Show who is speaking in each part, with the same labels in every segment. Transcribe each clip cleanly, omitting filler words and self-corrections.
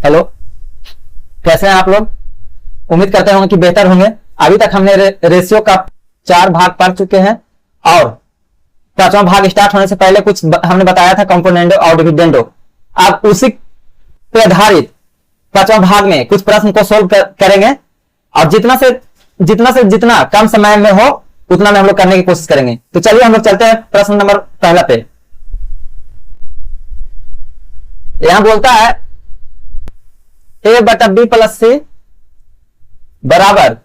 Speaker 1: Hello, कैसे हैं आप लोग? उम्मीद करते होंगे कि बेहतर होंगे। अभी तक हमने रेशियो का 4 भाग पढ़ चुके हैं और 5वां भाग स्टार्ट होने से पहले कुछ हमने बताया था कंपोनेंडो और डिविडेंडो। अब उसी पे आधारित 5वां भाग में कुछ प्रश्न को सोल्व करेंगे और जितना कम समय में हो उतना में हम लोग करने की कोशिश करेंगे। तो चलिए हम लोग चलते हैं प्रश्न नंबर पहला पे। यहां बोलता है a बटा b प्लस सी बराबर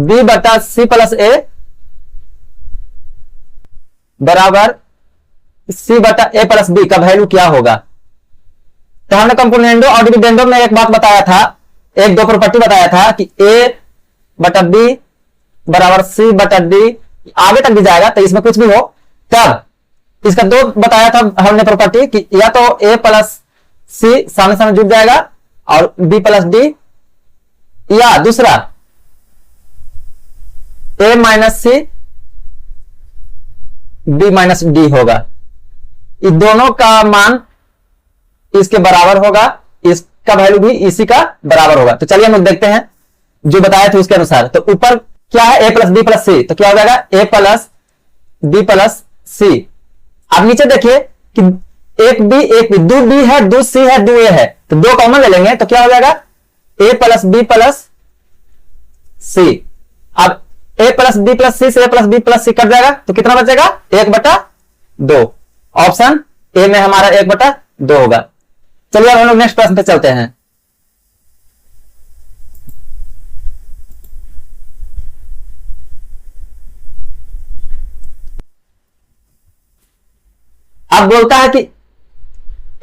Speaker 1: b बटा c प्लस a बराबर c बटा a प्लस b का वैल्यू क्या होगा। तो हमने कंपोनेंडो और डिविडेंडो में एक बात बताया था, एक दो प्रॉपर्टी बताया था कि a बटा b बराबर c बटा d, आगे तक भी जाएगा तो इसमें कुछ भी हो। तब इसका दो बताया था हमने प्रॉपर्टी कि या तो a प्लस c सामने सामने जुड़ जाएगा और b प्लस d, या दूसरा a minus c b minus d होगा। इस दोनों का मान इसके बराबर होगा, इसका वैल्यू भी इसी का बराबर होगा। तो चलिए हम लोग देखते हैं जो बताए थे उसके अनुसार। तो ऊपर क्या है a plus b plus c, तो क्या हो जाएगा a plus b plus c। अब नीचे देखिए कि एक b दो b है, दो c है, दो a है, तो दो कॉमन ले लेंगे तो क्या हो जाएगा a plus b plus c। अब a plus b plus c से a plus b plus c cut जाएगा तो कितना बचेगा 1/2। ऑप्शन ए में हमारा 1/2 होगा। चलिए अब हम लोग नेक्स्ट प्रश्न पे चलते हैं। अब बोलता है कि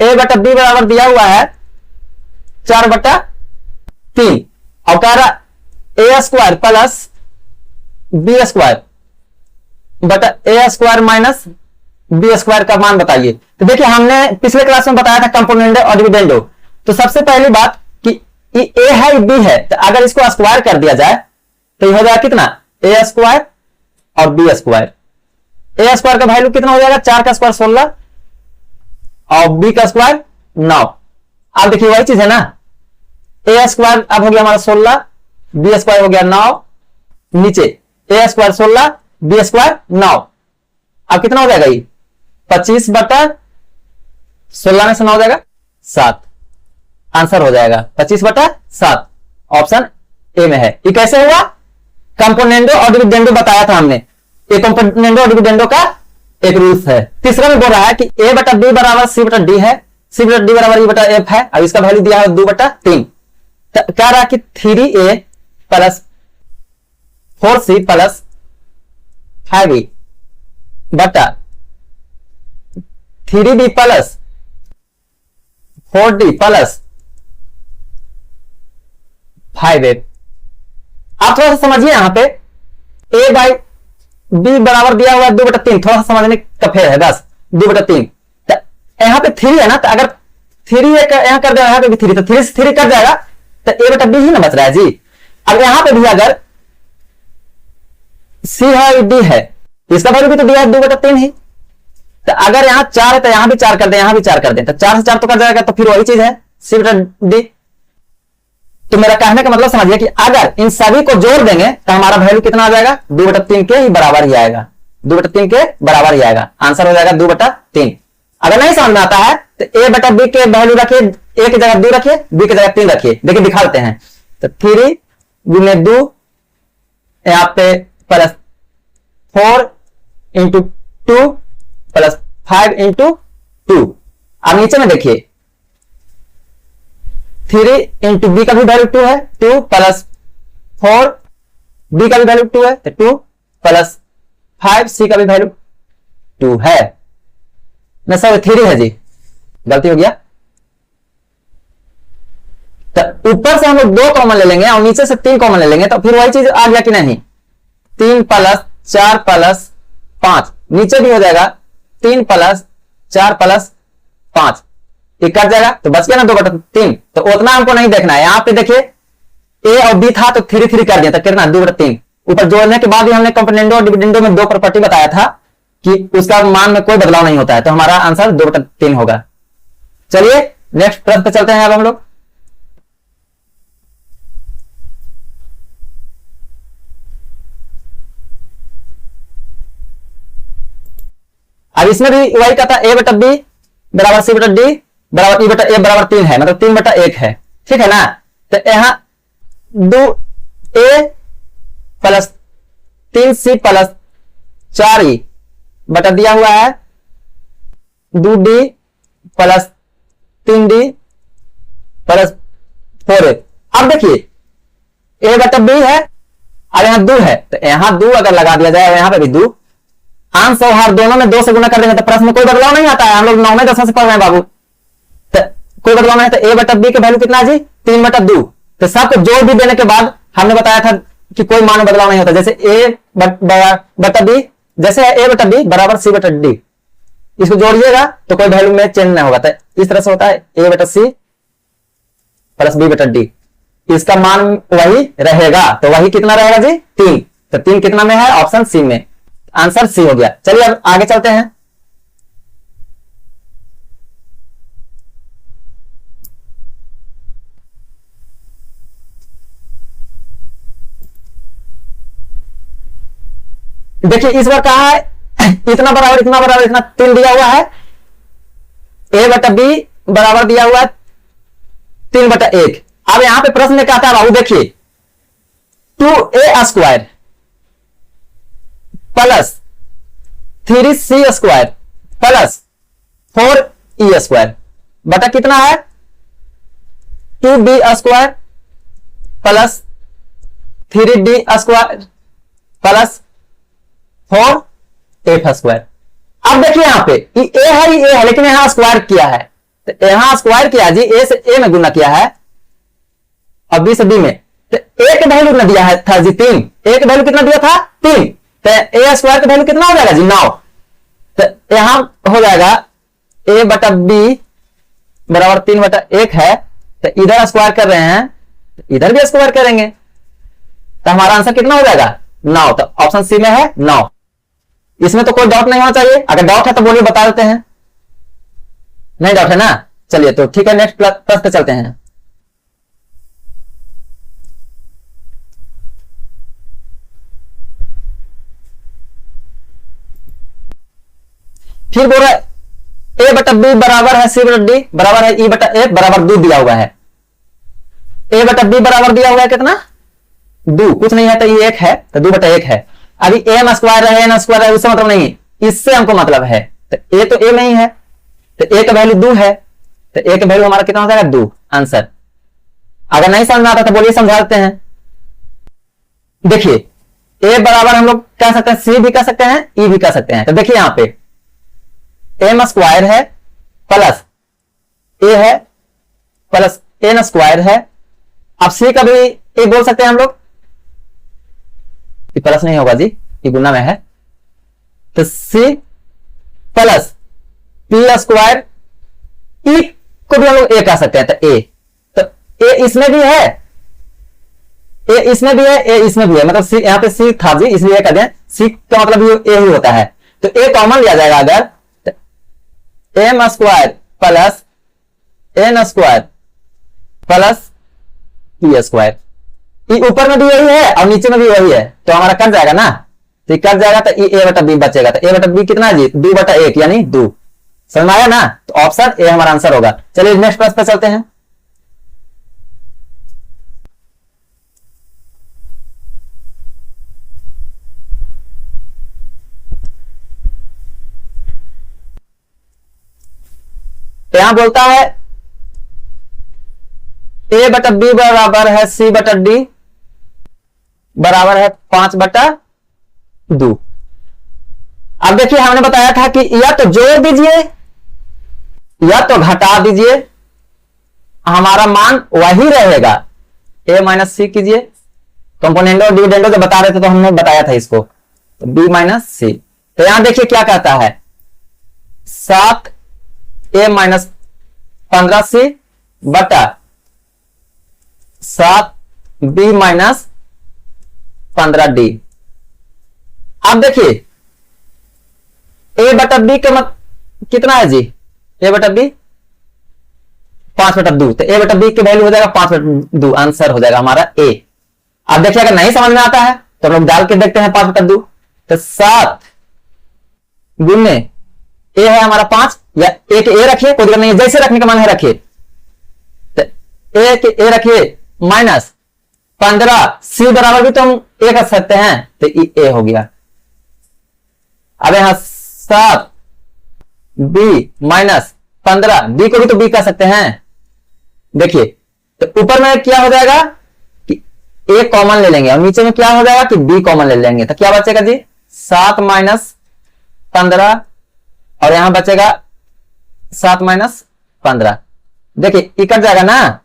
Speaker 1: a बटा b बराबर दिया हुआ है 4/3 और कह रहा a square plus b square बटा a square minus b square का मान बताइए। तो देखिए हमने पिछले क्लास में बताया था कंपोनेंडो और डिविडेंडो। तो सबसे पहली बात कि a है b है, तो अगर इसको स्क्वायर कर दिया जाए तो ये हो जाएगा कितना a स्क्वायर और b स्क्वायर। a स्क्वायर का वैल्यू कितना हो जाएगा 4 का स्क्वायर 16 और b का स्क्वायर 9। अब देखिए वही चीज है ना, a स्क्वायर अब हो गया हमारा 16, b स्क्वायर हो गया 9, नीचे a स्क्वायर 16 b स्क्वायर 9। अब कितना हो जाएगा ये 25/16 में से 9 हो जाएगा 7। आंसर हो जाएगा 25/7। ऑप्शन ए में है। ये कैसे हुआ, कंपोनेंडो और डिविडेंडो बताया था हमने। ये कंपोनेंडो और डिविडेंडो का एक रूल्स है। तीसरा में बोल रहा है कि a बटा b बराबर c बटा d है, c बटा d बराबर e बटा f है। अब इसका वैल्यू दिया है 2/3। कह रहा है कि 3a plus 4c plus 5e बटा 3b plus 4d plus 5f। आप थोड़ा सा समझिए, यहां पे a बाई b बराबर दिया हुआ है 2/3, थोड़ा सा समझने का फेर है बस 2/3। यहां पे 3 है ना, तो अगर 3 यहां कर दिया, यहां पे भी 3, तो 3 से 3 कट जाएगा तो a बटा b ही ना बच रहा है जी। अब यहां पे भी अगर c है d है, इसका वैल्यू भी तो दिया है 2/3 ही। तो अगर यहां 4 है तो यहां भी 4 कर दें, यहां भी 4 कर दें, तो 4 से 4 तो कट जाएगा, तो फिर वही चीज है c बटा d। तो मेरा कहने का मतलब समझिए कि अगर इन सभी को जोड़ देंगे तो हमारा वैल्यू कितना आ जाएगा 2/3 के ही बराबर ही आएगा, 2/3 के बराबर ही आएगा। आंसर हो जाएगा 2/3। अगर नहीं समझ में आता है तो a बटा b के वैल्यू रखिए, a की जगह 2 रखिए, b की जगह 3 रखिए। देखिए दिखा देते हैं। तो 3 गुने 2 यहां पे प्लस 4 इंटू 2 प्लस 5 इंटू 2। अब नीचे में देखिए 3 इंटू बी का भी वैल्यू 2 है, 2 प्लस 4 बी का भी वैल्यू 2 है, तो 2 प्लस 5 सी का भी वैल्यू 2 है ना सर, 3 है जी, गलती हो गया। तो ऊपर से हम लोग 2 कॉमन ले लेंगे और नीचे से 3 कॉमन ले लेंगे, तो फिर वही चीज आ गया कि नहीं, 3 प्लस 4 प्लस 5, नीचे भी हो जाएगा 3 प्लस 4 प्लस 5, ये कट जाएगा तो बच गया ना 2/3। तो उतना हमको नहीं देखना है। यहां पे देखिए a और b था तो 3 कर दिया, तो कितना 2/3। ऊपर जोड़ने के बाद भी हमने कंपोनेंडो और डिविडेंडो में 2 प्रॉपर्टी बताया था कि उसका मान में कोई बदलाव नहीं होता है, तो हमारा आंसर 2/3 होगा। चलिए नेक्स्ट प्रश्न पे चलते हैं अब हम लोग। अब इसमें भी वही कहता है, ए बटा बी बराबर सी बटा डी बराबर ई बटा ए बराबर 3 है, मतलब 3 बटा 1 है, ठीक है ना। तो यहां 2a plus 3c plus 4e बटा दिया हुआ है 2d plus 3d plus 4a। अब देखिए a बटा b है और यहां 2 है, तो यहां 2 अगर लगा दिया जाए, यहां पे भी 2, अंश और हर दोनों में 2 से गुना कर देंगे तो प्रश्न में कोई बदलाव नहीं आता है। हम लोग 9वें 10वें से पढ़ रहे हैं बाबू, तो कोई बदलाव नहीं। तो a बटा b के वैल्यू कितना है जी, 3 बटा 2। तो सबको जोड़ भी देने के बाद हमने बताया था कि कोई मान में बदलाव नहीं होता। जैसे a बटा b, जैसे a बटा b बराबर c बटा d, इसको जोड़िएगा तो कोई वैल्यू में चेंज नहीं होगा। तो इस तरह से होता है a बटा c प्लस b बटा d, इसका मान वही रहेगा। तो वही कितना रहेगा जी, 3। तो 3 कितना में है, ऑप्शन सी में, आंसर सी हो गया। चलिए अब आगे चलते हैं। देखिए इस बार कहा है इतना बराबर इतना बराबर इतना 3 दिया हुआ है, a बटा b बराबर दिया हुआ है 3 बटा 1। अब यहां पे प्रश्न में कहता है बाबू, देखिए 2a square plus 3c square plus 4e square बटा कितना है 2b square plus 3d square plus 4f square. अब देखिए यहां पे ये a है, ये a है, लेकिन यहां स्क्वायर किया है, तो यहां स्क्वायर किया जी, a से a में गुना किया है और b से b में। तो a के वैल्यू कितना दिया है था जी, 3। a के वैल्यू कितना दिया था, 3। तो a स्क्वायर का वैल्यू कितना हो जाएगा जी, 9। तो यहां हो जाएगा a बटा b बराबर 3 बटा 1 है, तो इधर स्क्वायर कर रहे हैं, इधर भी स्क्वायर करेंगे, तो हमारा आंसर कितना हो जाएगा, 9। तो ऑप्शन सी में है 9। इसमें तो कोई डाउट नहीं होना चाहिए। अगर डाउट है तो बोलिए, बता देते हैं। नहीं डाउट है ना, चलिए तो ठीक है, नेक्स्ट प्रश्न पे चलते हैं। फिर बोल रहा है a बटा b बराबर है c बटा d बराबर है e बटा f बराबर 2 दिया हुआ है। a बटा b बराबर दिया हुआ है कितना, 2, कुछ नहीं है तो ये 1 है, तो 2 बटा 1 है। अभी m स्क्वायर है n स्क्वायर है, उससे मतलब नहीं, इससे हमको मतलब है। तो a तो a में ही है, तो a का वैल्यू 2 है, तो a का वैल्यू हमारा कितना हो जाएगा, 2 आंसर। अगर नहीं समझ में आता तो बोलिए, समझा देते हैं। देखिए a बराबर हम लोग कह सकते हैं, c भी कह सकते हैं, e भी कह सकते हैं। तो देखिए यहां पे m स्क्वायर है प्लस a है प्लस n स्क्वायर है। अब c का भी a बोल सकते हैं हम लोग, प्लस नहीं होगा जी, ये गुना में है, तो c plus p square, e को भी हम लोग a कह सकते हैं, तो a, तो a इसमें भी है, a इसमें भी है, a इसमें भी है, मतलब c यहां पे c था जी, इसलिए कह दें c का मतलब a ही होता है। तो a कॉमन लिया जाएगा अगर, तो m square plus n square plus p square, ऊपर में भी वही है और नीचे में भी वही है, तो हमारा कट जाएगा ना, तो कट जाएगा, तो a बटा b बचेगा। तो a बटा b कितना है जी, 2 बटा 1 यानी 2। समझ में आया ना, तो ऑप्शन ए हमारा आंसर होगा। चलिए नेक्स्ट प्रश्न पे चलते हैं। तो यहां बोलता है a बटा b बराबर है c बटा d बराबर है 5 बटा 2। अब देखिए हमने बताया था कि या तो जोड़ दीजिए या तो घटा दीजिए, हमारा मान वही रहेगा। a माइनस सी कीजिए, कंपोनेंडो और डिविडेंडो जब बता रहे थे तो हमने बताया था इसको, तो b माइनस सी। तो यहां देखिए क्या कहता है, 7a माइनस 15c बटा 7b माइनस 15d। अब देखिए a बटा b का मत कितना है जी, a बटा b 5 बटा 2, तो a बटा b की वैल्यू हो जाएगा 5 बटा 2, आंसर हो जाएगा हमारा a। अब देखिए अगर नहीं समझ में आता है तो हम लोग डाल के देखते हैं 5 बटा 2, तो 7 गुने ए है हमारा 5, या एक ए रखिए, कोई दिक्कत नहीं है, जैसे रखने का मन है रखिए। तो ए रखिए माइनस 15, सी बराबर भी तो हम ए कर सकते हैं, तो ए हो गया। अब यहां 7 बी माइनस 15, बी को भी तो बी कर सकते हैं। देखिए तो ऊपर में क्या हो जाएगा कि ए कॉमन ले लेंगे, और नीचे में क्या हो जाएगा कि बी कॉमन ले लेंगे, तो क्या बचेगा जी 7 माइनस 15, और यहां बचेगा 7 माइनस 15। देखिए ये कट जाएगा ना,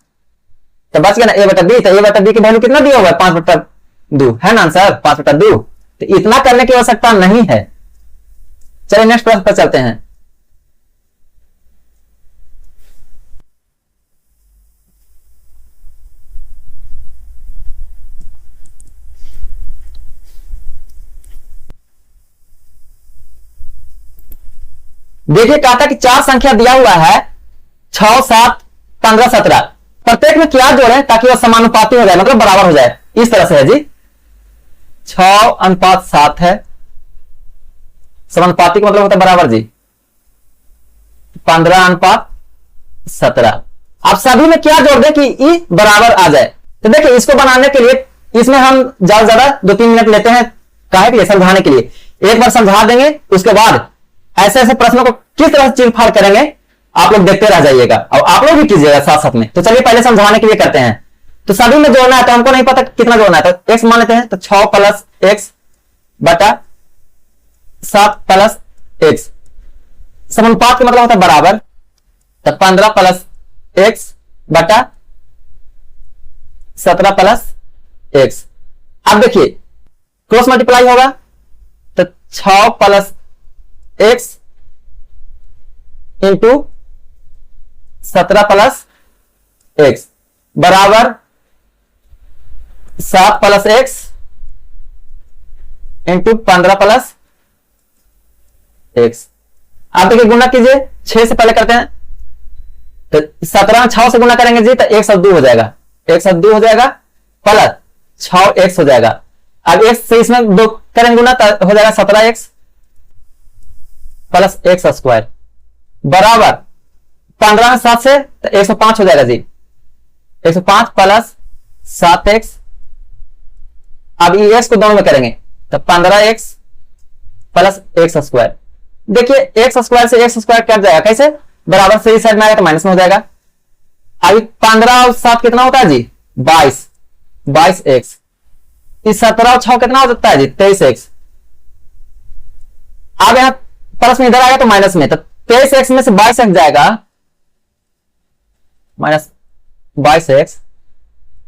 Speaker 1: तो बच गया ना ए बटा बी। तो ए बटा बी की वैल्यू कितना दिया होगा 5/2 है ना आंसर 5/2। तो इतना करने की आवश्यकता नहीं है। चलिए नेक्स्ट प्रश्न पर चलते हैं। देखिए कहा था कि 4 संख्या दिया हुआ है 6, 7, 15, 17, प्रत्येक में क्या जोड़ें ताकि वह समानुपाती हो जाए, मतलब बराबर हो जाए। इस तरह से है जी, 6:7 है, समानुपाती का मतलब होता है बराबर जी, 15:17। आप सभी में क्या जोड़ दें कि ई बराबर आ जाए। तो देखिए इसको बनाने के लिए इसमें हम ज्यादा 2-3 मिनट लेते हैं, काहे के लिए, समझाने के लिए। एक बार समझा देंगे, उसके बाद ऐसे ऐसे प्रश्नों को किस तरह से चीरफाड़ करेंगे आप लोग देखते रह जाइएगा, और आप लोग भी कीजिएगा साथ साथ में। तो चलिए पहले समझाने के लिए करते हैं। तो सभी में जोड़ना है, तो हमको नहीं पता कितना जोड़ना है, तो x मान लेते हैं, तो 6 + x बटा 7 + x, समानुपात का मतलब होता है बराबर, तो 15 + x बटा 17 + x। अब देखिए क्रॉस मल्टीप्लाई होगा, तो 6 + x इंटू 17 + x बराबर 7 + x इंटू 15 + x। आप देखिए गुना कीजिए, 6 से पहले करते हैं, तो 17 में 6 से गुना करेंगे जी, तो 102 हो जाएगा, 102 हो जाएगा, प्लस 6x हो जाएगा। अब x से इसमें 2 करेंगे गुना, तो हो जाएगा 17x प्लस x² बराबर 15 में 7 से, तो 105 हो जाएगा जी, 105 प्लस 7x। अब ये x को दोनों में करेंगे, तो 15x प्लस x²। देखिए x² से x² कट जाएगा, कैसे, बराबर से इस साइड में आएगा तो माइनस में हो जाएगा। अभी 15 और 7 कितना होता है जी 22x। इस 17 और 6 कितना हो सकता है जी 23x। अब यहां प्लस में इधर आएगा तो माइनस में, तो 23x में से 22x जाएगा, माइनस 22x।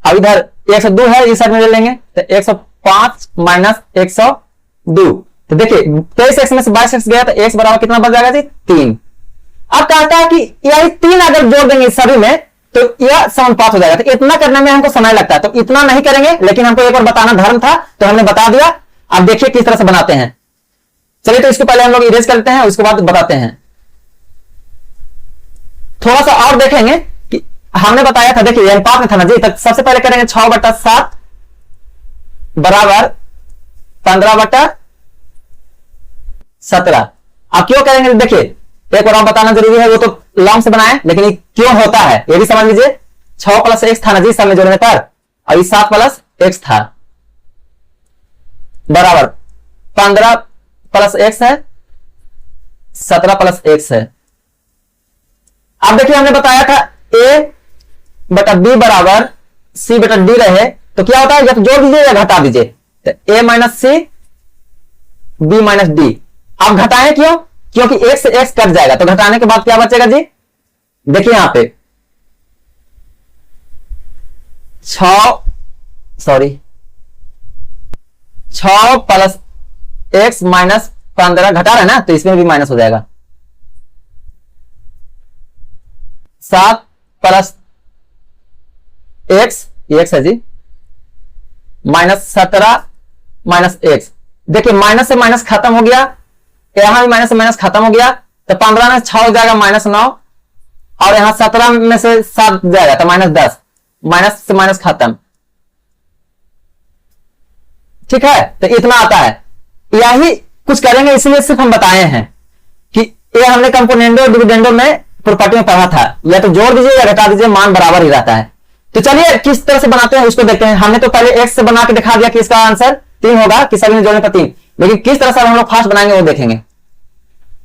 Speaker 1: अब इधर 102 है, इस साइड में ले लेंगे, तो 105 माइनस 102। तो देखिए 23x में से 22x गया, तो x बराबर कितना बच जाएगा जी 3। अब कहता है कि यही 3 अगर जोड़ देंगे सभी में तो यह समानुपात हो जाएगा। तो इतना करने में हमको समय लगता है, तो इतना नहीं करेंगे, लेकिन हमको एक बार बताना धर्म था तो हमने बता दिया। अब देखिए किस तरह से बनाते हैं। चलिए तो इसको पहले हम लोग इरेज करते हैं, उसके बाद बताते हैं। थोड़ा सा और देखेंगे कि हमने बताया था, देखिए अनुपात में था ना जी, तो सबसे पहले करेंगे 6/7 बराबर 15/17। अब क्यों करेंगे, देखिए एक और बताना जरूरी है, वो तो लॉन्ग से बनाए, लेकिन ये क्यों होता है ये भी समझ लीजिए। 6 + x था ना जी सामने जोड़ने पर, और 7 + x था, बराबर 15 + x है, 17 + x है। अब देखिए हमने बताया था a/b बराबर c/d रहे, तो क्या होता है, या तो जोड़ दीजिए या घटा दीजिए, तो a - c b - d। आप घटाएं क्यों, क्योंकि x से x कट जाएगा, तो घटाने के बाद क्या बचेगा जी, देखिए यहां पे 6 + x - 15 घटा रहे ना, तो इसमें भी माइनस हो जाएगा। 7 + x, ये x है जी, -17 - x। देखिए माइनस से माइनस खत्म हो गया, यहां भी माइनस से माइनस खत्म हो गया, तो 15 में 6 हो जाएगा -9, और यहां 17 में से 7 जाएगा तो -10, माइनस से माइनस खत्म। ठीक है, तो इतना आता है। यही कुछ करेंगे, इसलिए सिर्फ हम बताए हैं कि ये हमने कंपोनेंडो और डिविडेंडो में प्रॉपर्टी में पढ़ा था, या तो जोड़ दीजिए या घटा दीजिए, मान बराबर ही रहता है। तो चलिए किस तरह से बनाते हैं उसको देखते हैं। हमने तो पहले x से बना के दिखा दिया कि इसका आंसर 3 होगा, कि सभी में जोड़ने पर 3, लेकिन किस तरह से हम लोग फास्ट बनाएंगे वो देखेंगे।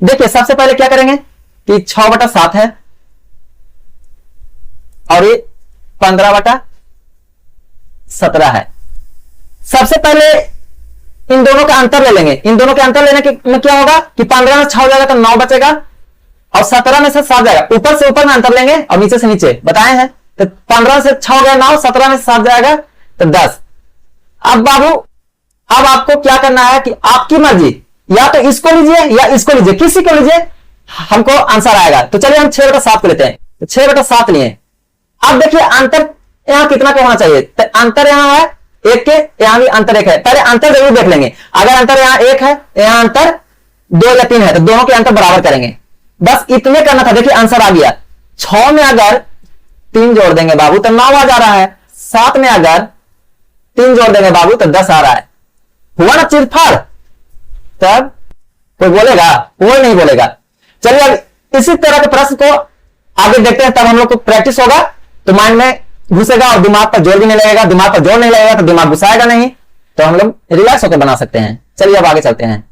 Speaker 1: देखिए सबसे पहले क्या करेंगे कि 6/7 है और ये 15/17 है। सबसे पहले इन दोनों का अंतर ले लेंगे। इन दोनों के अंतर लेने के में क्या होगा कि 15 में 6 हो जाएगा तो 9 बचेगा, और 17 में से 7 जाएगा। ऊपर से ऊपर में अंतर लेंगे और नीचे से नीचे बताए हैं। तो 15 से 6 हो गया 9, 17 में से 7 जाएगा तो 10। अब बाबू अब आपको क्या करना है कि आपकी मर्जी, या तो इसको लीजिए या इसको लीजिए, किसी को लीजिए, हमको आंसर आएगा। तो चलिए हम 6/7 को लेते हैं। तो 6/7 लिए। अब देखिए अंतर यहां कितना का होना चाहिए। तो अंतर यहां है 1 के, यहां भी अंतर 1 है। पहले अंतर जरूर देख लेंगे। अगर अंतर यहां 1 है, यहां अंतर 2 या 3 है, तो दोनों के अंतर बराबर करेंगे। बस इतने करना था। देखिए आंसर आ गया। 6 में अगर 3 जोड़ देंगे बाबू तो 9 आ जा रहा है। 7 में अगर 3 जोड़ देंगे बाबू तो 10 आ रहा है। हुआ ना चिरफाड़। तब कोई बोलेगा? कोई नहीं बोलेगा। चलिए अब इसी तरह के प्रश्न को आगे देखते हैं, तब हम लोग को प्रैक्टिस होगा तो माइंड में घुसेगा और दिमाग पर जोर भी नहीं लगेगा। दिमाग पर जोर नहीं लगेगा तो दिमाग घुसाएगा नहीं, तो हम लोग रिलैक्स होकर बना सकते हैं। चलिए अब आगे चलते हैं।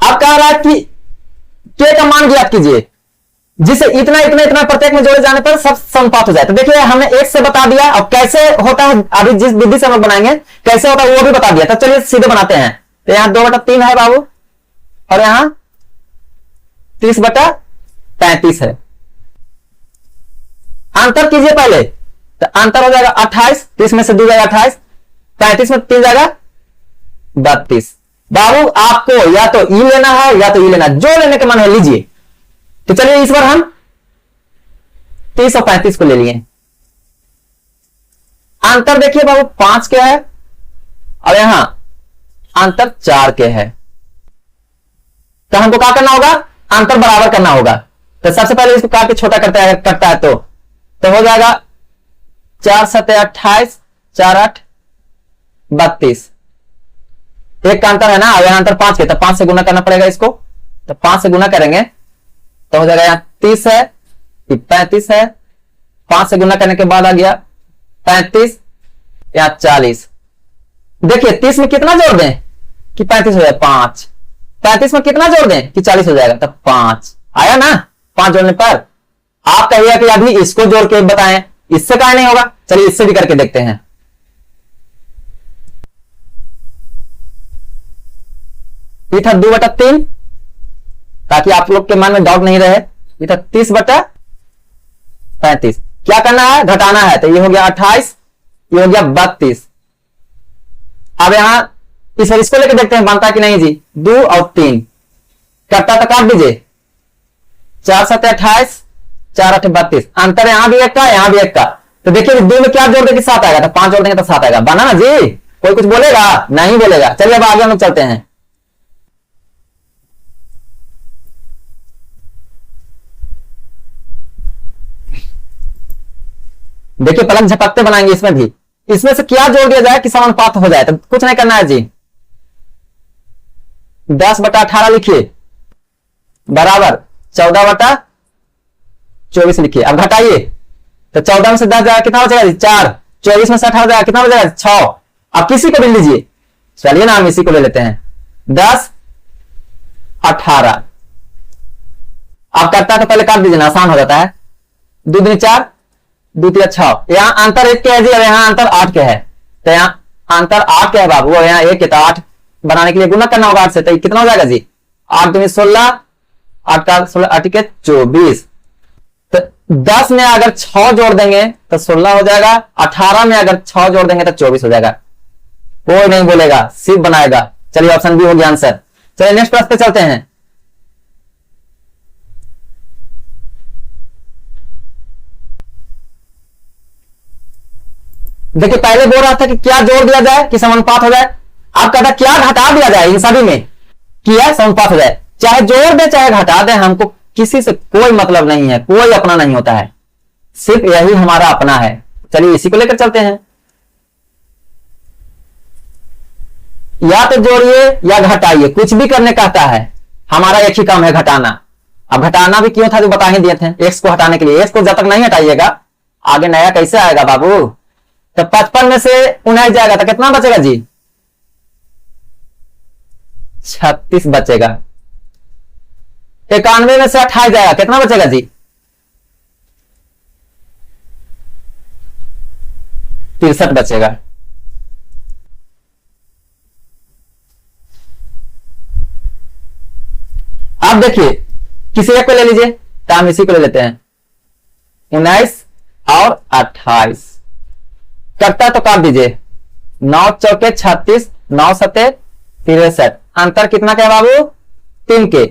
Speaker 1: अब कह रहा है कि के का मान ज्ञात कीजिए जिसे इतना इतना इतना प्रत्येक में जोड़े जाने पर सब समानुपात हो जाए। तो देखिए हमने 1 से बता दिया। अब कैसे होता है, अभी जिस विधि से हम लोग बनाएंगे कैसे होता है वो भी बता दिया। तो चलिए सीधे बनाते हैं। तो यहां 2/3 है बाबू, और यहां 30/35 है। अंतर कीजिए पहले। तो अंतर हो जाएगा 28, 30 में से 2 जाएगा 28, 35 में 3 जाएगा 32। बाबू आपको या तो ई लेना है या तो ई लेना, जो लेने का मन है लीजिए। तो चलिए इस बार हम 30 और 35 को ले लिए। अंतर देखिए बाबू 5 के है और यहां अंतर 4 के है। तो हमको क्या करना होगा? अंतर बराबर करना होगा। तो सबसे पहले इसको काट के छोटा कटता है तो हो जाएगा 4 7 28, 4 8 32। एक का अंतर है ना, और यहां अंतर 5 के, तो 5 से गुना करना पड़ेगा इसको। तो 5 से गुना करेंगे तो हो जाएगा, यहां 30 है, 35 है, 5 से गुना करने के बाद आ गया 35, यहां 40। देखिए 30 में कितना जोड़ दें कि 35 हो जाए? 5। 35 में कितना जोड़ दें कि 40 हो जाएगा? तो 5 आया ना। 5 जोड़ने पर आप कहिएगा कि अभी इसको जोड़ के बताएं, इससे क्या नहीं होगा। चलिए इससे भी करके देखते हैं। ये था 2/3, ताकि आप लोग के मन में डाउट नहीं रहे। ये था 30/35। क्या करना है? घटाना है। तो ये हो गया 28, ये हो गया 32। अब यहां इसको लेकर देखते हैं बनता कि नहीं जी। 2 और 3 कटता तो काट दीजिए। 4 7 28, 4 8 32। अंतर यहां भी 1 का, यहां भी 1 का। तो देखिए 2 में क्या जोड़ देंगे? 7 आएगा। तो 5 जोड़ देंगे तो 7 आएगा। बना ना जी? कोई कुछ बोलेगा? नहीं बोलेगा। चलिए अब आगे हम लोग चलते हैं। देखिए पलक झपकते बनाएंगे इसमें भी। इसमें से क्या जोड़ दिया जाए कि समानुपात हो जाए? तो कुछ नहीं करना है जी। 10/18 लिखिए बराबर 14/24 लिखिए। अब घटाइए। तो 14 में से 10 जाएगा, कितना बचेगा जी? 4। 24 में से 18 जाएगा, कितना बचेगा? 6। अब किसी को भी लीजिए। चलिए ना हम इसी को ले लेते हैं। 10 18। अब करता है तो पहले काट दीजिए ना, आसान हो जाता है। 2 दूनी 4, 2 3 6। यहां अंतर 1 के है जी, और यहां अंतर 8 के है। तो यहां अंतर 8 के है बाबू, और यहां 1 के। तो 8 बनाने के लिए गुना करना होगा 8 से। तो कितना हो जाएगा जी? 8 दूनी 16, 8 का 16, 8 के 24। तो 10 में अगर 6 जोड़ देंगे तो 16 हो जाएगा। 18 में अगर 6 जोड़ देंगे तो 24 हो जाएगा। कोई नहीं बोलेगा, सिर्फ बनाएगा। चलिए ऑप्शन बी हो गया आंसर। चलिए नेक्स्ट प्रश्न पे चलते हैं। देखिए पहले बोल रहा था कि क्या जोड़ दिया जाए कि समानुपात हो जाए। आप कहता क्या घटा दिया जाए इन सभी में कि यह समानुपात हो जाए। चाहे जोड़ दे चाहे घटा दे, हमको किसी से कोई मतलब नहीं है, कोई अपना नहीं होता है, सिर्फ यही हमारा अपना है। चलिए इसी को लेकर चलते हैं। या तो जोड़िए या घटाइए, कुछ भी करने कहता है, हमारा एक ही काम है घटाना। अब घटाना भी क्यों था जो बता ही दिए थे, एक्स को हटाने के लिए। एक्स को जब तक नहीं हटाइएगा आगे नया कैसे आएगा बाबू। तो 55 में से 19 जाएगा तो कितना बचेगा जी, 36 बचेगा। 91 में से 28 जाएगा, कितना बचेगा जी, 63 बचेगा। आप देखिए किसी एक को ले लीजिए, तो हम इसी को ले लेते हैं, 19 और 28 कटता तो काट दीजिए, 9 चौके 36, 9 सते 63। अंतर कितना क्या है बाबू, 3 के।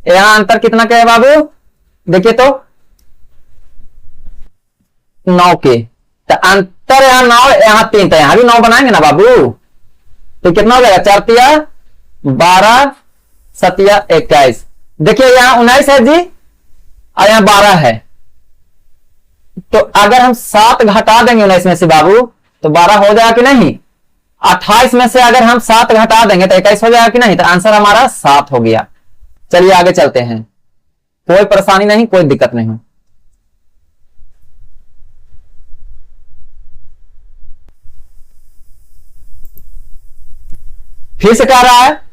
Speaker 1: यहां अंतर कितना क्या है बाबू, देखिए तो 9 के। तो अंतर यहां 9, यहां 3, तो यहां भी 9 बनाएंगे ना बाबू। तो कितना हो जाएगा, 4 तिया 12, 7 21। देखिए यहां 19 है जी और यहां 12 है, तो अगर हम 7 घटा देंगे 19 में से बाबू तो 12 हो जाएगा कि नहीं। 28 में से अगर हम 7 घटा देंगे तो 21 हो जाएगा कि नहीं। तो आंसर हमारा 7 हो गया। चलिए आगे चलते हैं, कोई परेशानी नहीं, कोई दिक्कत नहीं। फिर से कह रहा है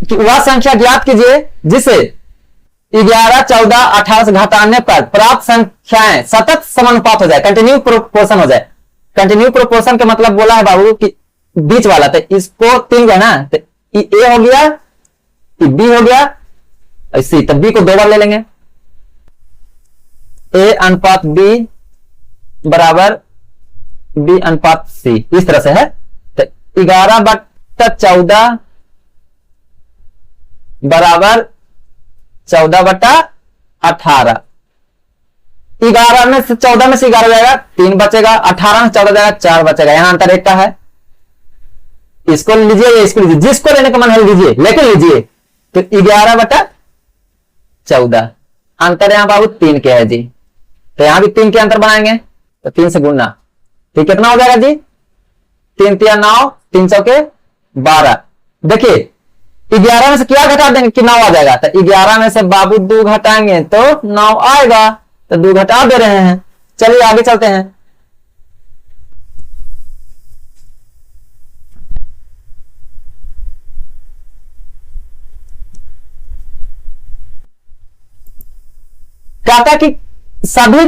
Speaker 1: कि वह संख्या ज्ञात कीजिए जिसे 11, 14, 18 से घटाने पर प्राप्त संख्याएं सतत समानुपात हो जाए, कंटिन्यू प्रोपोर्शन हो जाए। कंटिन्यू प्रोपोर्शन का मतलब बोला है बाबू कि बीच वाला, तो इसको 3 है ना, तो ए हो गया, बी हो गया, सी, तो बी को 2 बार ले लेंगे, ए अनुपात बी बराबर बी अनुपात सी, इस तरह से है। तो 11/14 बराबर 14/18। 11 में से 14 में से 11 जाएगा, 3 बचेगा, 18 में 14 जाएगा, 4 बचेगा। यहां अंतर 1 का है, इसको लीजिए या इसको लीजिए, जिसको लेने का मन है लीजिए, लेकिन लीजिए। तो 11/14 अंतर यहां बाबू 3 के है जी, तो यहां भी 3 के अंतर बनाएंगे, तो 3 से गुणना, तो कितना हो जाएगा जी, 3 तिया 9, 3 चौके 12। देखिए 11 में से क्या घटा देंगे कि 9 आ जाएगा, तो 11 में से बाबू 2 घटाएंगे तो 9 आएगा, तो 2 घटा दे रहे हैं। चलिए आगे चलते हैं। कहता कि सभी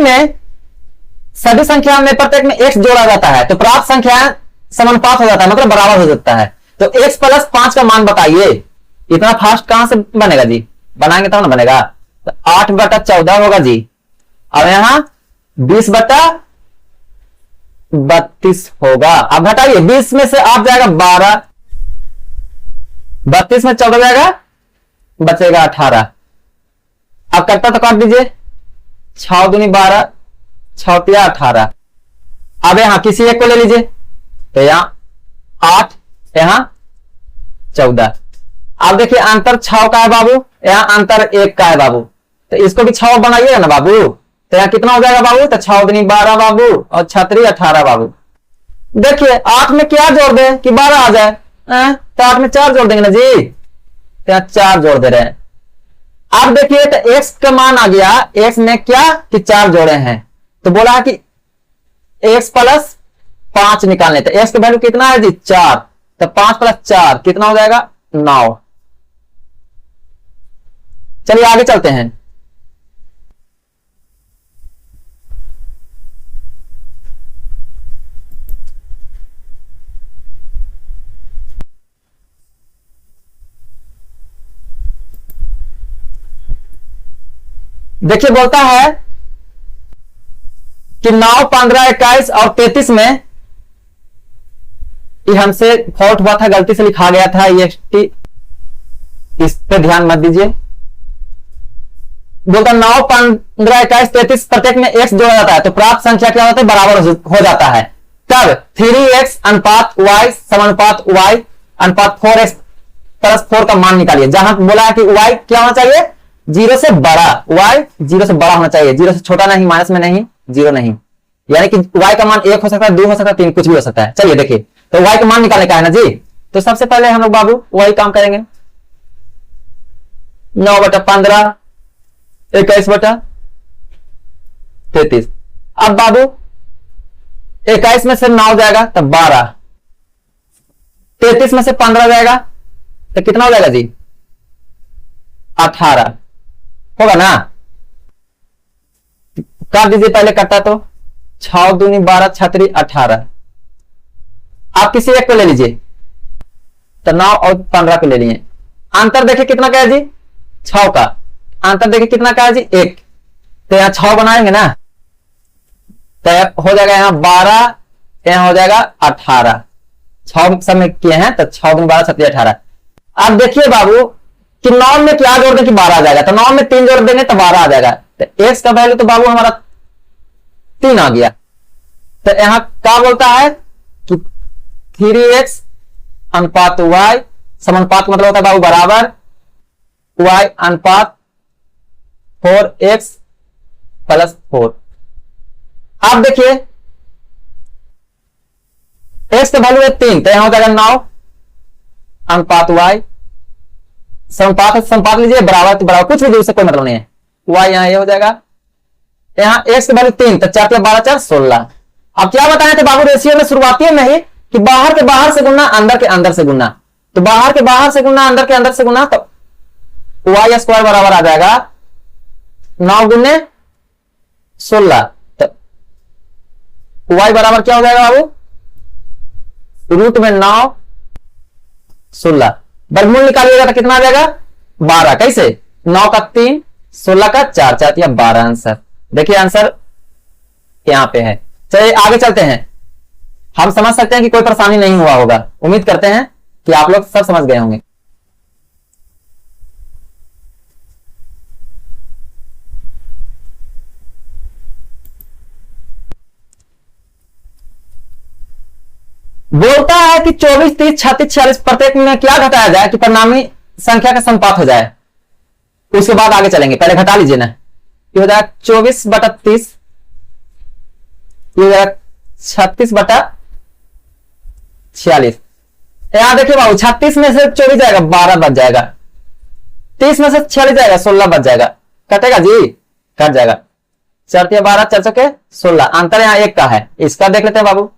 Speaker 1: संख्या में प्रत्येक में x जोड़ा जाता है तो प्राप्त संख्या समानुपात हो जाता है, मतलब बराबर हो जाता है। तो x + 5 का मान बताइए। इतना फास्ट कहां से बनेगा जी, बनाएंगे तब ना बनेगा। तो 8/14 होगा जी, और यहां 20/32 होगा। अब घटाइए, 20 में से आप जाएगा 12, 32 में 14 जाएगा, बचेगा 18। अब करता तो काट दीजिए, 6 दूनी 12, 6 तिया 18। अब यहां किसी एक को ले लीजिए, तो यहां 8, यहां 14। अब देखिए अंतर 6 का है बाबू, यहां अंतर 1 का है बाबू, तो इसको भी 6 बनाइएगा ना बाबू। तो यहां कितना हो जाएगा बाबू, तो 6 दूनी 12 बाबू, और 6 18 बाबू। देखिए 8 में क्या जोड़ दे कि 12 आ जाए, तो 8 में 4 जोड़ देंगे ना जी, तो यहां 4 जोड़ दे रहे हैं। अब देखिए तो x का मान आ गया, x में क्या कि 4 जोड़े हैं, तो बोला है कि x + 5 निकालने, तो x का वैल्यू कितना है जी, 4, तो 5 + 4 कितना हो जाएगा, 9। चलिए आगे चलते हैं। देखिए बोलता है कि 9, 15, 21 और 33 में ये हमसे फॉल्ट हुआ था, गलती से लिखा गया था EXT, इस पे ध्यान मत दीजिए। बोलता 9, 15, 21, 33 प्रत्येक में x जोड़ा जाता है तो प्राप्त संख्या क्या होता है, बराबर हो जाता है। तब 3x अनुपात y समानुपात y अनुपात 4x + 4 का मान निकालिए। जहां बोला है कि y क्या होना चाहिए, 0 से बड़ा, y 0 से बड़ा होना चाहिए, 0 से छोटा नहीं, माइनस में नहीं, 0 नहीं, यानी कि y का मान 1 हो सकता है, 2 हो सकता है, 3, कुछ भी हो सकता है। चलिए देखिए, तो y का मान निकालने का है ना जी, तो सबसे पहले हम लोग बाबू वही काम करेंगे, 9/15, 21/33। अब बाबू 21 में से 9 जाएगा तो 12, 33 में से 15 जाएगा तो कितना हो जाएगा जी, 18 होगा ना। काट दीजिए पहले कट्टा, तो 6 दूनी 12, 6 18। आप किसी एक को ले लीजिए, तो 9 और 15 को ले लिए। अंतर देखिए कितना का है जी, 6 का। अंतर देखिए कितना का है जी, 1। तो यहां 6 बनाएंगे ना, तो हो जाएगा यहाँ 12, यहां हो जाएगा 18। 6 सब में किए हैं तो 6 दूनी 12, 6 18। अब देखिए बाबू कि 9 में क्या जोड़ दें कि 12 आ जाएगा, तो 9 में 3 जोड़ देंगे तो 12 आ जाएगा। तो x का वैल्यू तो बाबू हमारा 3 आ गया। तो यहां क्या बोलता है कि 3x अनुपात y, समानुपात का मतलब होता है बाबू बराबर y अनुपात 4x + 4। आप देखिए x का वैल्यू है 3, तो यहां हो जाएगा 9 अनुपात y, संपात लीजिए, बराबर तो बराबर, कुछ भी दूर से कोई मतलब नहीं है। y यहां ये हो जाएगा, यहां x की वैल्यू 3, तो 4 × 12 = 16। अब क्या बताए थे बाबू रेशियो में शुरुआती में ही कि बाहर के बाहर से गुना, अंदर के अंदर से गुना। तो बाहर के बाहर से गुना, अंदर के अंदर से गुना, तो y² बराबर आ जाएगा 9 × 16। तो y बराबर क्या हो जाएगा बाबू, √9 16। वर्गमूल निकालिएगा तो कितना आ जाएगा, 12। कैसे, 9 का 3, 16 का 4, 4 या 12 आंसर। देखिए आंसर यहां पे है। चलिए आगे चलते हैं। हम समझ सकते हैं कि कोई परेशानी नहीं हुआ होगा, उम्मीद करते हैं कि आप लोग सब समझ गए होंगे। बोलता है कि 24, 30, 36, 46 प्रत्येक में क्या घटाया जाए कि परिणामी संख्या का समपात हो जाए। उसके बाद आगे चलेंगे, पहले घटा लीजिए ना। ये हो जाएगा 24/30, ये हो जाएगा 36/46। यहां देखिए बाबू 36 में से 24 जाएगा, 12 बच जाएगा। 30 में से 46 जाएगा, 16 बच जाएगा। कटेगा जी, कट जाएगा। 4 × 12, 4 × 16। अंतर यहां 1 का है, इसका देख लेते हैं बाबू।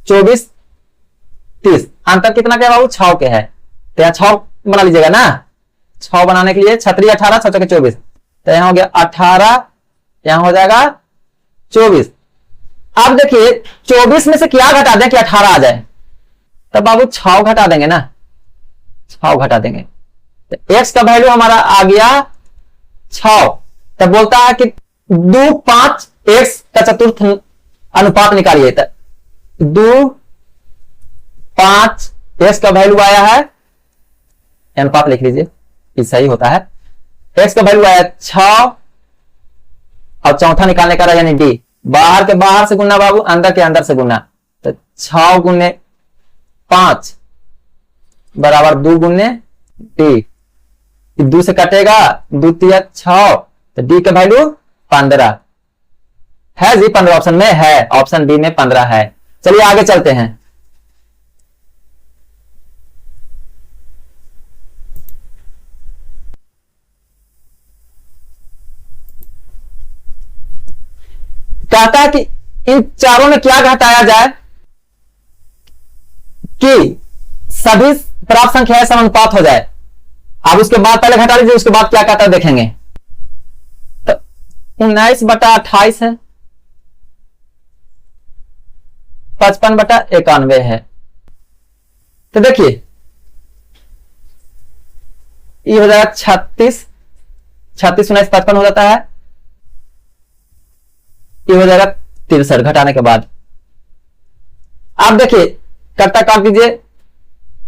Speaker 1: 24, 30, अंतर कितना के बाबू, 6 के है। तो यहां 6 बना लीजिएगा ना। 6 बनाने के लिए 6 × 18, 6 × 24, तो यहां हो गया 18, यहां हो जाएगा 24। अब देखिए 24 में से क्या घटा दें कि 18 आ जाए, तब बाबू 6 घटा देंगे ना, 6 घटा देंगे। तो x का वैल्यू हमारा आ गया 6। तब बोलता है कि 2, 5 x का चतुर्थ अनुपात निकालिए। 2, 5 x का वैल्यू आया है, अनुपात लिख लीजिए, ये सही होता है। x का वैल्यू आया 6 और चौथा निकालने का यानी d। बाहर के बाहर से गुना बाबू, अंदर के अंदर से गुना। तो 6 × 5 बराबर 2 × d। 2 से कटेगा, 2 × 6, तो d का वैल्यू 15 है जी। 15 ऑप्शन में है, ऑप्शन डी में 15 है। चलिए आगे चलते हैं। कहता है कि इन चारों में क्या घटाया जाए कि सभी प्राप्त संख्याएं समानुपात हो जाए। अब उसके बाद पहले घटा लीजिए, उसके बाद क्या कहता है देखेंगे। तो 19/28 है, 55/91 है। तो देखिए ये हो जाएगा 36, 36 19 55 हो जाता है। ये हो जाएगा 63 घटाने के बाद। आप देखिए कट्टा काट दीजिए,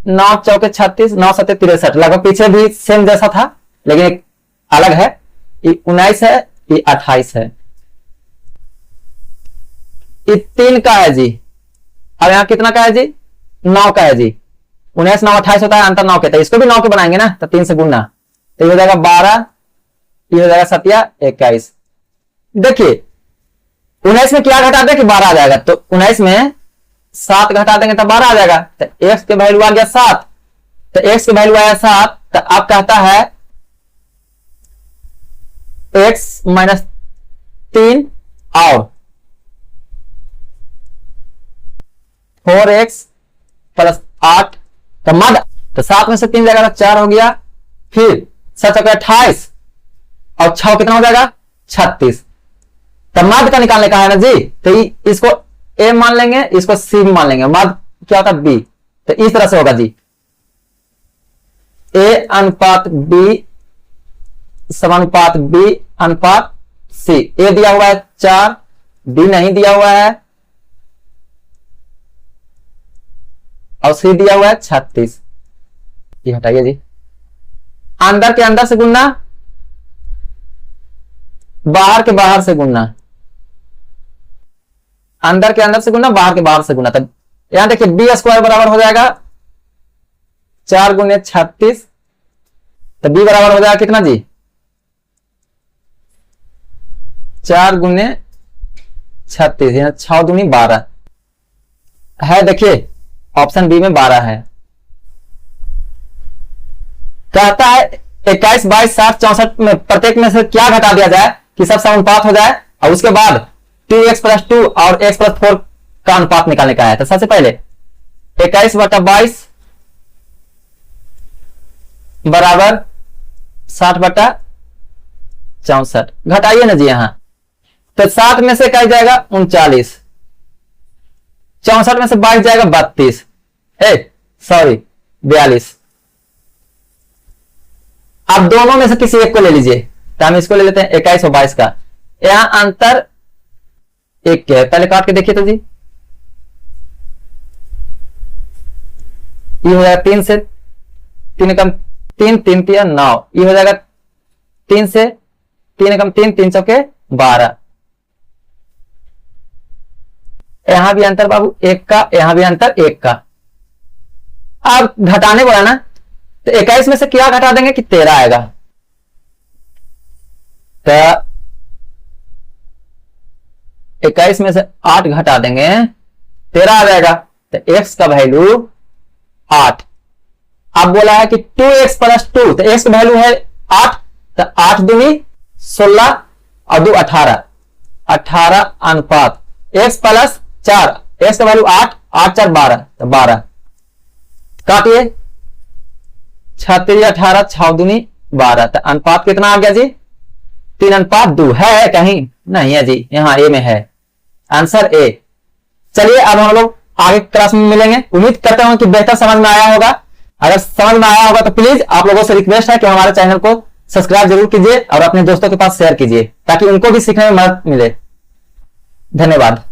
Speaker 1: 9 चौके 36, 9 7 63, लगभग पीछे भी सेम जैसा था लेकिन एक अलग है। ये 19 है, ये 28 है, ये 3 का है जी। अब यहां कितना का है जी, 9 का है जी। 19 9 28 होता है, अंतर 9 के, तो इसको भी 9 के बनाएंगे ना, तो 3 से गुणना, तो ये हो जाएगा 12, ये हो जाएगा 7 21। देखिए 19 में क्या घटा दे कि 12 आ जाएगा। तो 19 में 7 घटा देंगे तो 12 आ जाएगा। तो x के वैल्यू आ गया 7, तो x के वैल्यू आया 7, तो आप कहता है x माइनस 3 और 4x प्लस 8 का मद, तो 7 में से 3 जाएगा तो 4 हो गया, फिर 7 चौके 28 और 6 कितना हो जाएगा 36। तो मद का निकालने का है ना जी, तो इसको a मान लेंगे, इसको c मान लेंगे, मद क्या होता है b, तो इस तरह से होगा जी, a अनुपात b समानुपात b अनुपात c। a दिया हुआ है 4, b नहीं दिया हुआ है और c दिया हुआ है 36। ये हटाइए जी, अंदर के अंदर से गुणना, बाहर के बाहर से गुणना, अंदर के अंदर से गुणना, बाहर के बाहर से गुणना। तब यहां देखिए b स्क्वायर बराबर हो जाएगा 4 गुने 36, तो b बराबर हो जाएगा कितना जी 4 गुने 36, यानी 6 दूनी 12 है। देखिए ऑप्शन बी में 12 है। कहता है 21, 22, 60, 64 में प्रत्येक में से क्या घटा दिया जाए कि सब समानुपात हो जाए, और उसके बाद 2x प्लस 2 और x प्लस 4 का अनुपात निकालने का है। तो सबसे पहले 21 बटा 22 बराबर 60 बटा 64, घटाइए ना जी यहां, तो 60 में से क्या जाएगा 39, 64 में से 22 जाएगा 32, 42। आप दोनों में से किसी एक को ले लीजिए, तो हम इसको ले लेते हैं 21 और 22 का, यहां अंतर 1 क्या है, पहले काट के देखिए तो जी, ये हो जाएगा 3 से 3 कम 3, 3 तिया 9, ये हो जाएगा 3 से 3 कम 3, 3 चौके 12। यहां भी अंतर बाबू 1 का, यहां भी अंतर 1 का। अब घटाने बोला ना, तो 21 में से क्या घटा देंगे कि 13 आएगा, तो 21 में से 8 घटा देंगे 13 आ जाएगा, तो x का वैल्यू 8। अब बोला है कि 2x प्लस 2, तो x का वैल्यू है 8, तो 8 दूनी 16 और 2 18, 18 अनुपात x प्लस 4, x का वैल्यू 8, 8 4 12, तो 12 काटिए, 36 18, 6 दूनी 12, तो अनुपात कितना आ गया जी 3 अनुपात 2 है कहीं नहीं है जी, यहां ए में है आंसर ए। चलिए अब हम लोग आगे क्लास में मिलेंगे, उम्मीद करता हूं कि बेहतर समझ में आया होगा। अगर समझ में आया होगा तो प्लीज आप लोगों से रिक्वेस्ट है कि हमारे चैनल को सब्सक्राइब जरूर कीजिए और अपने दोस्तों के पास शेयर कीजिए, ताकि उनको भी सीखने में मदद मिले। धन्यवाद।